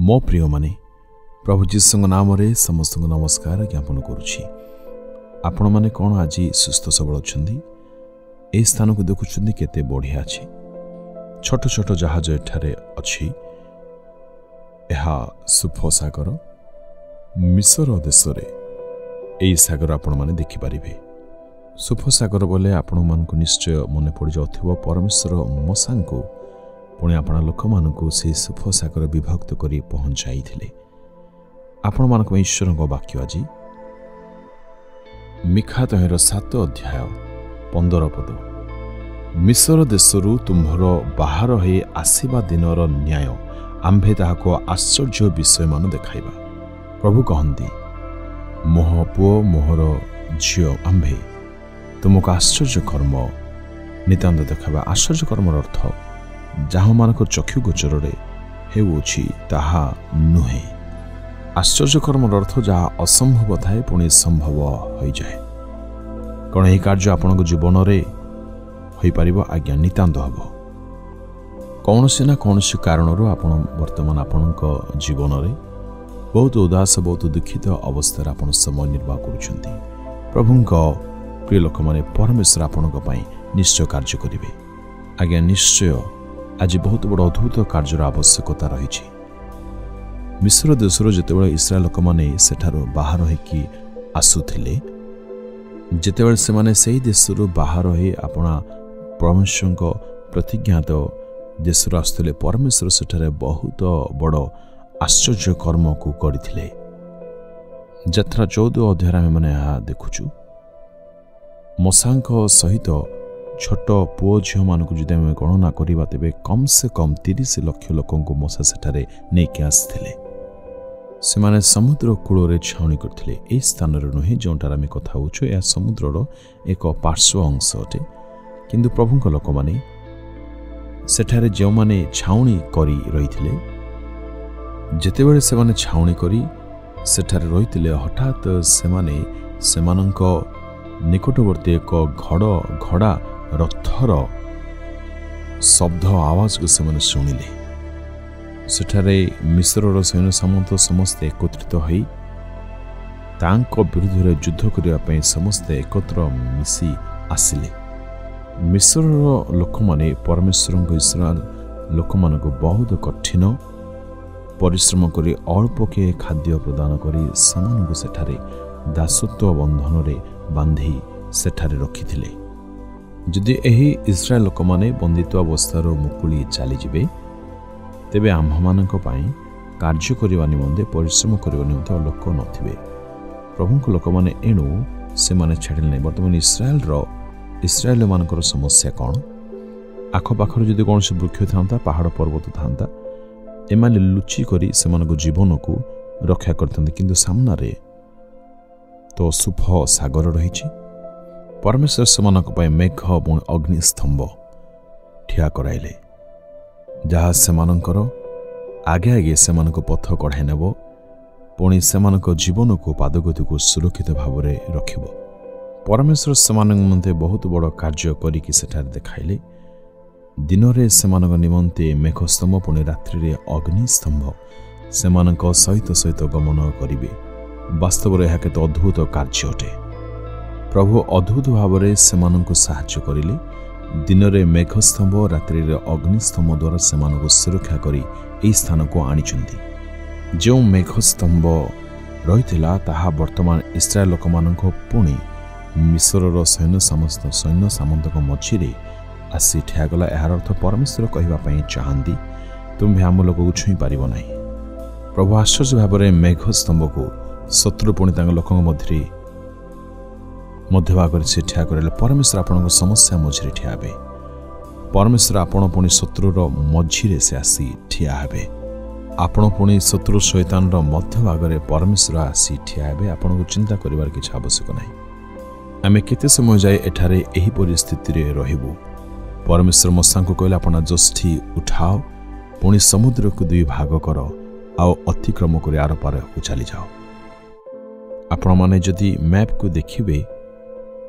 मो प्रिय माने प्रभु जीसु नाम रे समस्त नमस्कार ज्ञापन करुछि। आपण माने कौन आज सुस्थ सबल अच्छी ए स्थान को देखुं केते बढ़िया अच्छी छोट छोट जहाज एठारे अच्छी एहा सुफ सागर मिसर देश रे एई सागर आपण माने देखि परिबे। सुफ सागर बोले आपण मान को निश्चय मन पड़ जाउथिबो परमेश्वर मसा को पुणी आपण लोक मानू से सुफ सागर विभक्त करी पहुंचाई थिले। आपण मानक ईश्वर वाक्य आज मिखा 7 अध्याय 15 पद मिसर देशरू तुम्हर बाहर हे आसीबा दिनर न्याय आंभे ताहाको आश्चर्य विषय मान देखाइबा। प्रभु कहंती मोह पुओ मोहर झियो आंभे तुमको आश्चर्य कर्म नितांत देखाइबा। आश्चर्य कर्मर अर्थ जहाँ मानक चक्षु गोचर हेउछि ताहा नुहे। आश्चर्य कर्मर अर्थ जहाँ असंभव थाए पुणी संभव हो जाए। कौन यह कार्य आपण जीवन में हो पार आज्ञा नितांत हम कौन से ना कौन से कारण आपण वर्तमान आपण जीवन में बहुत उदास बहुत दुखित अवस्था आपण समय निर्वाह करुछंती। प्रभुंक प्रिय लोक माने परमेश्वर आपण निश्चय कार्य करिवे। आज्ञा निश्चय आज बहुत बड़ अद्भुत कार्यर आवश्यकता रही। मिस्र देशर जितेबाला इस्राएल लोक मैंने सेठारो बाहर होकि आसुथिले जितेबाला से माने सही देशरू बाहर हो अपना परमेश्वर प्रतिज्ञात देशरू आसुथिले परमेश्वर सेठारे बहुत बड़ आश्चर्य कर्म को करथिले। यात्रा 14 अध्याय आमे माने देखुछु मसांक सहित छोट पुओ झील मानक जदि आम गणना करवा तेरे कम से कम 30 लाख लोक मशा सेठारे नेकी आसथिले। से माने समुद्र कूल छाउनी करथिले। ए स्थान नुहे जोटार आम कथा होछु या समुद्रर एक पार्श्व अंश अटे। किंतु प्रभुंक लोक माने सेठारे जो माने छाउनी करी रहिथिले जेतेबेले से माने छाउनी करी सेठारे रहिथिले हठात से माने सेमानंक निकटवर्ती एक घड़ा रथर शब्द आवाज को से शुणिले। सेठारे मिस्र सैन्य सामंत समस्ते एकत्रित होई तांको विरुद्ध युद्ध करने समस्ते एकत्र मिसी आसिले। मिस्र लोक माने परमेश्वर इस्राएल लोक मान को बहुत कठिन परिश्रम करी अल्प के खाद्य प्रदान करी सेमानकु सेठारे दासत्व बंधन रे बांधी सेठारे रखिथिले। जदि एही इस्राएल लोक माने बंदित्व अवस्थार मुकुली चली जिबे तेबे आम्भमानक पई कार्य करिवा निमंते परिश्रम करिवा निमंते लोक नथिबे। प्रभुंक लोक माने एणु से माने छाडिले। वर्तमान इस्राएल मानकर समस्या कौन आखपाखर जदि कौन से वृक्ष था पहाड़ पर्वत था एमाने लुचि करी सेमानक जीवन को रक्षा करते किंतु सामना रे तो सुफ सागर रही। परमेश्वर सेमानक पई मेघ और अग्निस्तंभ ठिया कराइले जहाँ सेमानकर आगे आगे सेमानक पथ कढ़ाई नेब पुणी सेमानक जीवन को पादगति को सुरक्षित भाव में रखिब। परमेश्वर सेमानक निमंते बहुत बड़ कार्य करिकि सेठारे देखाइले। दिन रे सेमानक निमंते मेघस्तंभ पुणी रात्रि रे अग्निस्तंभ सेमानक सहित सहित गमन करिवे। वास्तव में यह केते अद्भुत कार्य अटे। प्रभु अद्भुत भाव में सेमानंकु साहाय्य करिले। दिन रे मेघस्तंभ रात्रि रे अग्निस्तंभ द्वारा सेमानंकु सुरक्षा करी एई स्थान को आनिचंती। जो मेघस्तंभ रहिथिला ताहा वर्तमान इस्राएल लोक मानंको पुणी मिस्रर सैन्य सामंतक मझिरे आसी ठियागला। यार अर्थ परमेश्वर कहवा पई चाहंती तुम्हें आम लोक को छुई पारिब नाही। प्रभु आश्चर्य भाव में मेघस्तंभ को शत्रु पुणी लोक मध्यभाग से ठिया कर परमेश्वर आपण समस्या मझे ठिया हे। परमेश्वर आपण पुणी शत्रुर मझिरे से आसी ठिया हे। आपण पुणी शत्रु शैतान मध्यभाग में परमेश्वर आसी ठिया हे। आपण को चिंता करिवार किछ आवश्यक नाही। आमे केते समय जाए एठारे एही परिस्थिति रे रहिबु। परमेश्वर मसा को कहले आपण जष्ठी उठाओ पुणी समुद्र को 2 भाग कर आओ अतिक्रम कर आर पार को चली जाओ। आपण माने जदि मैप को देखिबे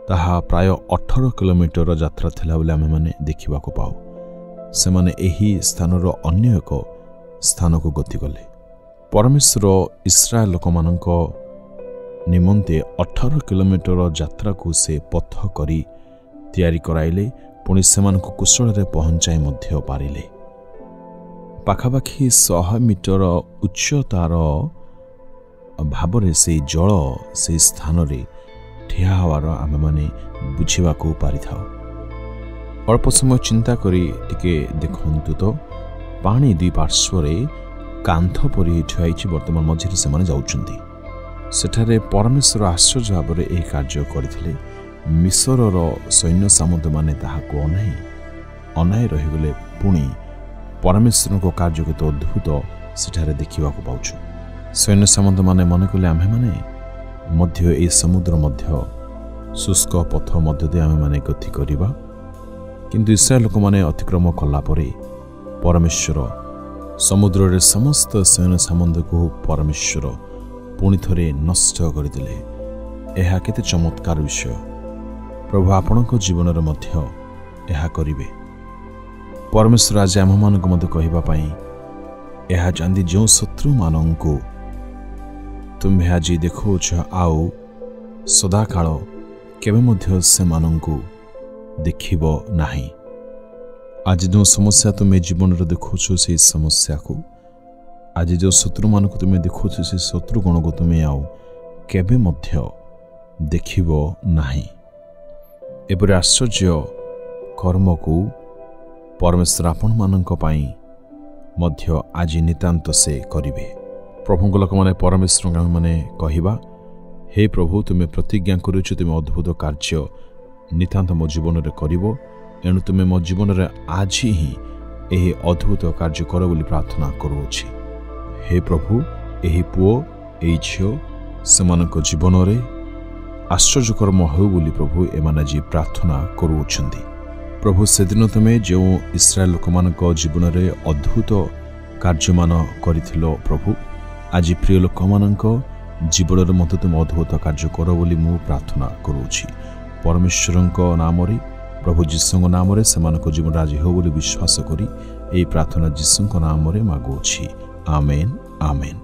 ताहा प्राय 18 किलोमीटर यात्रा थिला बोले आमे माने देखिबा को पाओ। से माने एही स्थानर अन्य एक स्थान को गति कले। परमेश्वर इस्राएल लोकमानंक निमंते 18 किलोमीटर यात्रा को से पथ करी तैयारी कराइले पुणी सेमानक कुशल रे पहुंचाई मध्य पारिले। पाखापाखि 100 मीटर उच्चतार भावरे से जल से स्थान रे ठिया हवार आमे माने बुझिबा को पारिथाओ। अल्प समय चिंता करी टिके देखंतु तो पानी दुई पार्श्वरे कांथ परि ठियाइछि। वर्तमान मझिरे से माने जाउछंती। सेठारे परमेश्वर आश्चर्य भाव में यह कार्य करथिले। मिसरर सैन्य सामंत माने ताहाको अनाई रहीगले। पुणी परमेश्वर को कार्य के तो अद्भुत सेठारे देखा पाउछु। सैन्य सामंत माने मन कले आम्हे माने मध्य ए समुद्र मध्य शुष्क पथ मध्य दे आम्हे माने गति करिबा, किंतु इस्राएल लोक माने अतिक्रम कला परे परमेश्वर समुद्र रे समस्त सैन्य सामंत को परमेश्वर पुणी थरे नष्ट करदेले। यह केते चमत्कार विषय। प्रभु आपणक जीवन रे मध्य यह करिवे। परमेश्वर आज आम मानक मध्य कहबा पई यह चांदी जो शत्रु मानंको तुम्हें आज देखौछ आउ सदाकाल केबे मध्य से मानंको देखिबो नाही। आज जो समस्या तुम्हें जीवन रे देखौछ से समस्या को, आज जो शत्रु मान को तुम्हें देखो से शत्रु गण को तुम्हें आउ केबे मध्य देखिबो नाही। एपरि आश्चर्य कर्म को परमेश्वर आपण मानक पई मध्य आज नितांत से करिवे। प्रभु लोक माने परमेश्वर माने कहिबा, हे प्रभु तुम्हें प्रतिज्ञा करूछ तुम्हें अद्भुत कार्य नितांत मो जीवन रे करिवो, एणु तुम्हें मो जीवन रे आज ही एही अद्भुत कार्य कर बोली प्रार्थना करूछि। हे प्रभु एही पुओ एही झियो सेमानक जीवन रे आश्चर्यकर्म हो बोली प्रभु एमाने जी प्रार्थना करूछंती। प्रभु सेदिन तुमे जो इस्राएल लोकमानक जीवन रे अद्भुत कार्यमान करिथिलो प्रभु, आज प्रिय लोकमानक जीवन रे मते तुम अद्भुत कार्य कर बोली मु प्रार्थना करूछि। परमेश्वरक नाम रे प्रभु जीसुଙ୍କ नाम रे सेमानक जीवन आज हो बोली विश्वास करी एही प्रार्थना जीसुଙ୍କ नाम रे मागुछि। आमेन आमेन।